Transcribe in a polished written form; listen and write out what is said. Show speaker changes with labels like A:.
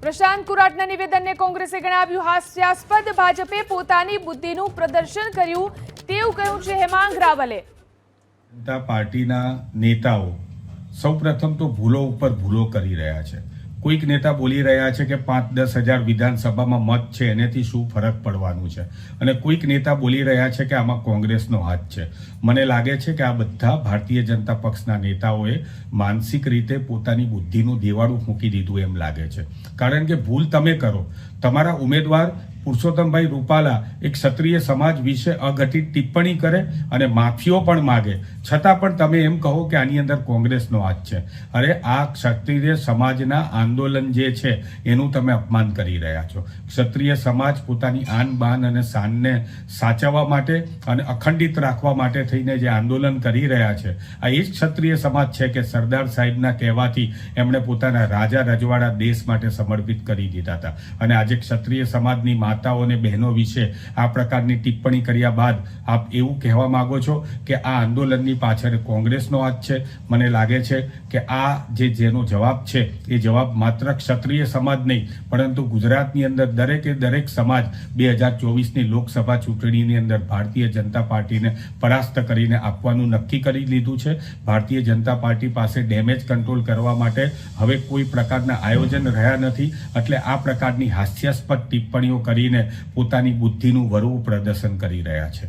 A: પ્રશાંત કુરાટના નિવેદનને કોંગ્રેસે ગણાવ્યું હાસ્યાસ્પદ। ભાજપે પોતાની બુદ્ધિનું પ્રદર્શન કર્યું તેવું કહ્યું છે હેમાંગ રાવલે।
B: જનતા પાર્ટીના નેતાઓ સૌપ્રથમ તો ભૂલો ઉપર ભૂલો કરી રહ્યા છે। કોઈક નેતા બોલી રહ્યા છે કે 5-10 હજાર વિધાનસભામાં મત છે એનાથી શું ફરક પડવાનું છે, અને કોઈક નેતા બોલી રહ્યા છે કે આમાં કોંગ્રેસનો હાથ છે। મને લાગે છે કે આ બધા ભારતીય જનતા પક્ષના નેતાઓએ માનસિક રીતે પોતાની બુદ્ધિનું દેવાળું મૂકી દીધું એમ લાગે છે। કારણ કે ભૂલ તમે કરો, તમારા ઉમેદવાર પુરુષોત્તમભાઈ રૂપાલા એક ક્ષત્રિય સમાજ વિશે અઘટિત ટિપ્પણી કરે અને માફીઓ પણ માગે, છતાં પણ તમે એમ કહો કે આની અંદર કોંગ્રેસનો હાથ છે। અરે આ ક્ષત્રિય સમાજના આંદોલન જે છે એનું તમે અપમાન કરી રહ્યા છો। ક્ષત્રિય સમાજ પોતાની આન બાન અને શાનને સાચવવા માટે અને અખંડિત રાખવા માટે થઈને જે આંદોલન કરી રહ્યા છે, આ એ જ ક્ષત્રિય સમાજ છે કે સરદાર સાહેબના કહેવાથી એમણે પોતાના રાજા રજવાડા દેશ માટે સમર્પિત કરી દીધા હતા, અને આજે ક્ષત્રિય સમાજની માતાઓ અને બહેનો વિશે આ પ્રકારની ટિપ્પણી કર્યા બાદ આપ એવું કહેવા માંગો છો કે આ આંદોલનની પાછળ કોંગ્રેસનો હાથ છે। મને લાગે છે કે આ જેનો જવાબ છે એ જવાબ માત્ર ક્ષત્રિય સમાજ નહીં, પરંતુ ગુજરાતની અંદર દરેકે દરેક સમાજ 2024ની લોકસભા ચૂંટણીની અંદર ભારતીય જનતા પાર્ટીને પરાસ્ત કરીને આપવાનું નક્કી કરી લીધું છે। ભારતીય જનતા પાર્ટી પાસે ડેમેજ કંટ્રોલ કરવા માટે હવે કોઈ પ્રકારના આયોજન રહ્યા નથી, એટલે આ પ્રકારની હાસ્યાસ્પદ ટિપ્પણીઓ કરીને પોતાની બુદ્ધિનું વરવું પ્રદર્શન કરી રહ્યા છે।